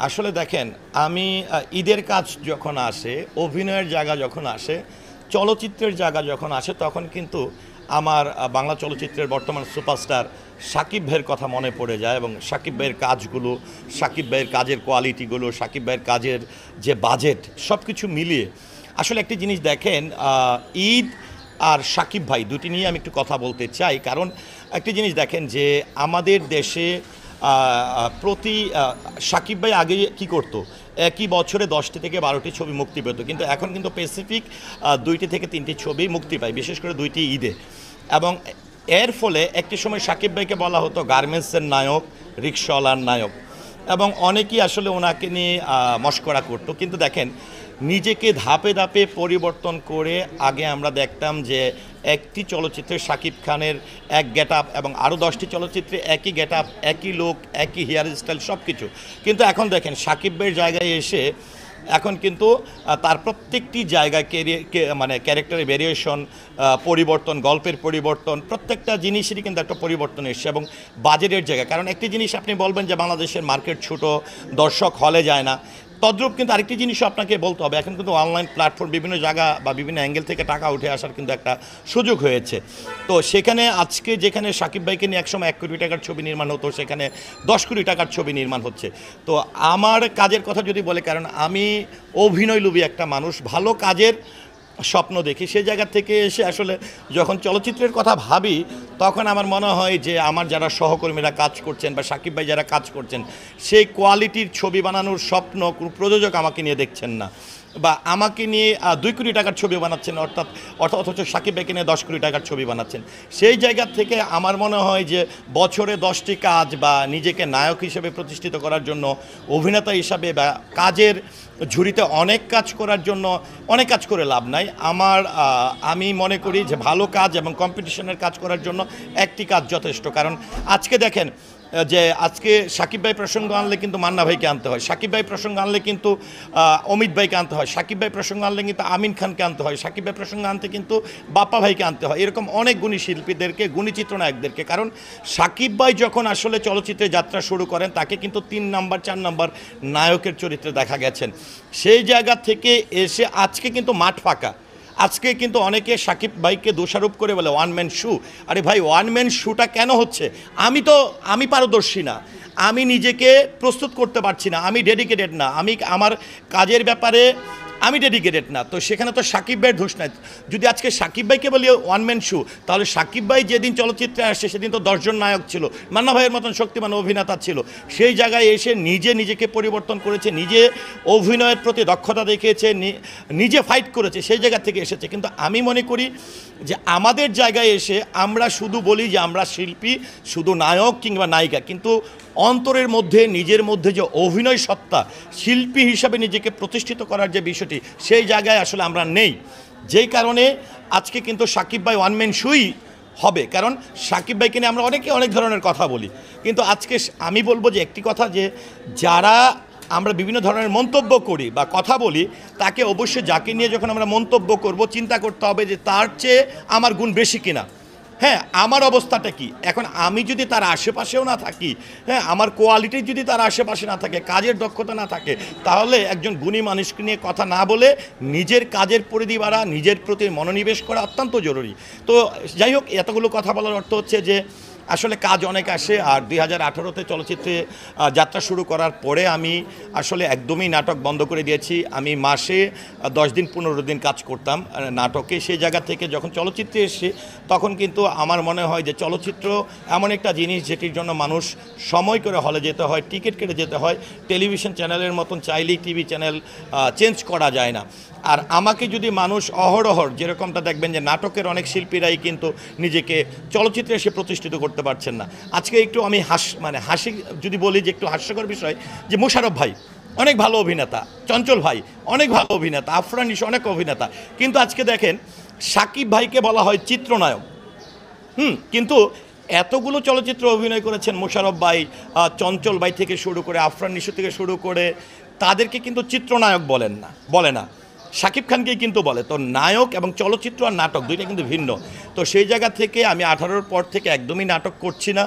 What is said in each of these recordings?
আসলে দেখেন আমি ঈদের কাজ যখন আসে, অভিনয়ের জায়গা যখন আসে, চলচ্চিত্রের জায়গা যখন আসে তখন কিন্তু আমার বাংলা চলচ্চিত্রের বর্তমান সুপারস্টার সাকিব ভাইয়ের কথা মনে পড়ে যায় এবং সাকিব ভাইয়ের কাজগুলো, সাকিব ভাইয়ের কাজের কোয়ালিটিগুলো, সাকিব ভাইয়ের কাজের যে বাজেট সব কিছু মিলিয়ে আসলে একটি জিনিস দেখেন, ঈদ আর সাকিব ভাই দুটি নিয়ে আমি একটু কথা বলতে চাই। কারণ একটি জিনিস দেখেন যে আমাদের দেশে প্রতি সাকিব ভাই আগে কি করতো, একই বছরে 10টি থেকে 12টি ছবি মুক্তি পেত, কিন্তু এখন কিন্তু স্পেসিফিক 2টি থেকে 3টি ছবি মুক্তি পায়, বিশেষ করে 2টি ঈদে। এবং এর ফলে একটি সময় সাকিব ভাইকে বলা হতো গার্মেন্টসের নায়ক, রিক্সাওয়ালার নায়ক, এবং অনেকেই আসলে ওনাকে নিয়ে মশকরা করতো। কিন্তু দেখেন নিজেকে ধাপে ধাপে পরিবর্তন করে আগে আমরা দেখতাম যে একটি চলচ্চিত্রে শাকিব খানের এক গেট আপ এবং আরও 10টি চলচ্চিত্রে একই গেট আপ, একই লোক, একই হেয়ার স্টাইল সব কিছু। কিন্তু এখন দেখেন সাকিব ভাইয়ের জায়গায় এসে এখন কিন্তু তার প্রত্যেকটি জায়গায় মানে ক্যারেক্টারের ভেরিয়েশন, পরিবর্তন, গল্পের পরিবর্তন, প্রত্যেকটা জিনিসেরই কিন্তু একটা পরিবর্তন এসছে। এবং বাজেটের জায়গা, কারণ একটি জিনিস আপনি বলবেন যে বাংলাদেশের মার্কেট ছোট, দর্শক হলে যায় না, তদ্রূপ কিন্তু আরেকটি জিনিসও আপনাকে বলতে হবে, এখন কিন্তু অনলাইন প্ল্যাটফর্ম বিভিন্ন জায়গা বা বিভিন্ন অ্যাঙ্গেল থেকে টাকা উঠে আসার কিন্তু একটা সুযোগ হয়েছে। তো সেখানে আজকে যেখানে সাকিব ভাইকে নিয়ে একসময় 1 কোটি টাকার ছবি নির্মাণ হতো, সেখানে 10 কোটি টাকার ছবি নির্মাণ হচ্ছে। তো আমার কাজের কথা যদি বলে, কারণ আমি অভিনয় লোভী একটা মানুষ, ভালো কাজের স্বপ্ন দেখি, সেই জায়গা থেকে এসে আসলে যখন চলচ্চিত্রের কথা ভাবি তখন আমার মনে হয় যে আমার যারা সহকর্মীরা কাজ করছেন বা সাকিব ভাই যারা কাজ করছেন, সেই কোয়ালিটির ছবি বানানোর স্বপ্ন কোনো প্রযোজক আমাকে নিয়ে দেখছেন না, বা আমাকে নিয়ে 2 কোটি টাকার ছবি বানাচ্ছেন, অথচ সাকিব ভাইকে নিয়ে 10 কোটি টাকার ছবি বানাচ্ছেন। সেই জায়গা থেকে আমার মনে হয় যে বছরে 10টি কাজ বা নিজেকে নায়ক হিসেবে প্রতিষ্ঠিত করার জন্য, অভিনেতা হিসাবে বা কাজের ঝুড়িতে অনেক কাজ করার জন্য অনেক কাজ করে লাভ নাই। আমি মনে করি যে ভালো কাজ এবং কম্পিটিশনের কাজ করার জন্য একটি কাজ যথেষ্ট। কারণ আজকে দেখেন যে আজকে সাকিব ভাই প্রসঙ্গ আনলে কিন্তু মান্না ভাইকে আনতে হয়, সাকিব ভাই প্রসঙ্গ আনলে কিন্তু অমিত ভাইকে আনতে হয়, সাকিব ভাই প্রসঙ্গ আনলে কিন্তু আমিন খানকে আনতে হয়, সাকিব ভাই প্রসঙ্গ আনতে কিন্তু বাপ্পা ভাইকে আনতে হয়, এরকম অনেক গুণী শিল্পীদেরকে, গুণী চিত্রনায়কদেরকে। কারণ সাকিব ভাই যখন আসলে চলচ্চিত্রে যাত্রা শুরু করেন তাকে কিন্তু 3 নাম্বার 4 নাম্বার নায়কের চরিত্রে দেখা গেছেন। সেই জায়গা থেকে এসে আজকে কিন্তু মাঠ ফাঁকা। আজকে কিন্তু অনেকে সাকিব ভাইকে দোষারোপ করে বলে ওয়ান ম্যান শু। আরে ভাই, ওয়ান ম্যান শুটা কেন হচ্ছে? আমি পারদর্শী না, আমি নিজেকে প্রস্তুত করতে পারছি না, আমি ডেডিকেটেড না, আমার কাজের ব্যাপারে আমি ডেডিকেটেড না। তো সেখানে তো সাকিব ভাইয়ের দোষ নাই। যদি আজকে সাকিব ভাইকে বলি ওয়ান ম্যান শু, তাহলে সাকিব ভাই যেদিন চলচ্চিত্রে আসছে সেদিন তো 10 জন নায়ক ছিল, মান্না ভাইয়ের মতন শক্তিমান অভিনেতা ছিল। সেই জায়গায় এসে নিজেকে পরিবর্তন করেছে, নিজে অভিনয়ের প্রতি দক্ষতা দেখিয়েছে, নিজে ফাইট করেছে, সেই জায়গা থেকে এসেছে। কিন্তু আমি মনে করি যে আমাদের জায়গায় এসে আমরা শুধু বলি যে আমরা শিল্পী, শুধু নায়ক কিংবা নায়িকা, কিন্তু অন্তরের মধ্যে, নিজের মধ্যে যে অভিনয় সত্তা, শিল্পী হিসাবে নিজেকে প্রতিষ্ঠিত করার যে বিষয়টি, সেই জায়গায় আসলে আমরা নেই। যেই কারণে আজকে কিন্তু সাকিব ভাই ওয়ান ম্যান শুই হবে। কারণ সাকিব ভাইকে নিয়ে আমরা অনেক ধরনের কথা বলি, কিন্তু আজকে আমি বলবো যে একটি কথা, যে যারা আমরা বিভিন্ন ধরনের মন্তব্য করি বা কথা বলি, তাকে অবশ্যই যাকে নিয়ে যখন আমরা মন্তব্য করব চিন্তা করতে হবে যে তার চেয়ে আমার গুণ বেশি কিনা। হ্যাঁ, আমার অবস্থাটা কি এখন, আমি যদি তার আশেপাশেও না থাকি, হ্যাঁ, আমার কোয়ালিটি যদি তার আশেপাশে না থাকে, কাজের দক্ষতা না থাকে, তাহলে একজন গুণী মানুষকে নিয়ে কথা না বলে নিজের কাজের পরিধি বাড়া, নিজের প্রতি মনোনিবেশ করা অত্যন্ত জরুরি। তো যাই হোক, এতগুলো কথা বলার অর্থ হচ্ছে যে আসলে কাজ অনেক আসে। আর 2018-তে চলচ্চিত্রে যাত্রা শুরু করার পরে আমি আসলে একদমই নাটক বন্ধ করে দিয়েছি। আমি মাসে 10 দিন 15 দিন কাজ করতাম নাটকে। সেই জায়গা থেকে যখন চলচ্চিত্রে এসে তখন কিন্তু আমার মনে হয় যে চলচ্চিত্র এমন একটা জিনিস যেটির জন্য মানুষ সময় করে হলে যেতে হয়, টিকিট কেটে যেতে হয়। টেলিভিশন চ্যানেলের মতন চাইলেই টিভি চ্যানেল চেঞ্জ করা যায় না। আর আমাকে যদি মানুষ অহরহর, যেরকমটা দেখবেন যে নাটকের অনেক শিল্পীরাই কিন্তু নিজেকে চলচ্চিত্রে এসে প্রতিষ্ঠিত করতে পারছেন না। আজকে একটু আমি হাসি যদি বলি, যে একটু হাস্যকর বিষয়, যে মোশাররফ ভাই অনেক ভালো অভিনেতা, চঞ্চল ভাই অনেক ভালো অভিনেতা, আফরান নিশো অনেক অভিনেতা, কিন্তু আজকে দেখেন সাকিব ভাইকে বলা হয় চিত্রনায়ক। কিন্তু এতগুলো চলচ্চিত্র অভিনয় করেছেন মোশাররফ ভাই, চঞ্চল ভাই থেকে শুরু করে আফরান নিশো থেকে শুরু করে, তাদেরকে কিন্তু চিত্রনায়ক বলে না, শাকিব খানকেই কিন্তু বলে। তো নায়ক এবং চলচ্চিত্র আর নাটক দুইটা কিন্তু ভিন্ন। তো সেই জায়গা থেকে আমি 18-র পর থেকে একদমই নাটক করছি না।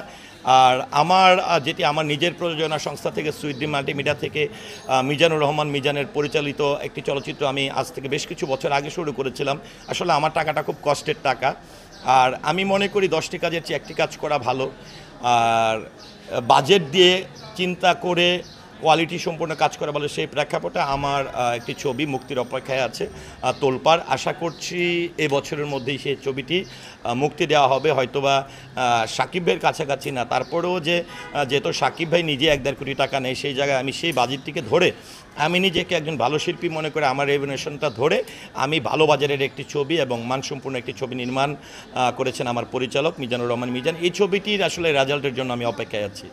আর আমার যেটি আমার নিজের প্রযোজনা সংস্থা থেকে সুইট ড্রিম মাল্টিমিডিয়া থেকে মিজানুর রহমান মিজানের পরিচালিত একটি চলচ্চিত্র আমি আজ থেকে বেশ কিছু বছর আগে শুরু করেছিলাম। আসলে আমার টাকাটা খুব কষ্টের টাকা, আর আমি মনে করি 10টি কাজের চেয়ে একটি কাজ করা ভালো। আর বাজেট দিয়ে চিন্তা করে কোয়ালিটি সম্পূর্ণ কাজ করা ভালো, সেই প্রেক্ষাপটে আমার একটি ছবি মুক্তির অপেক্ষায় আছে তোলপাড়। আশা করছি এবছরের মধ্যেই সেই ছবিটি মুক্তি দেওয়া হবে, হয়তোবা সাকিব ভাইয়ের কাছাকাছি না, তারপরেও যেহেতু সাকিব ভাই নিজে 1-1.5 কোটি টাকা নেই, সেই জায়গায় আমি সেই বাজেটটিকে ধরে আমি নিজেকে একজন ভালো শিল্পী মনে করে আমার রেভেনুয়েশনটা ধরে আমি ভালো বাজারের একটি ছবি এবং মানসম্পন্ন একটি ছবি নির্মাণ করেছেন আমার পরিচালক মিজানুর রহমান মিজান। এই ছবিটির আসলে রেজাল্টের জন্য আমি অপেক্ষায় আছি।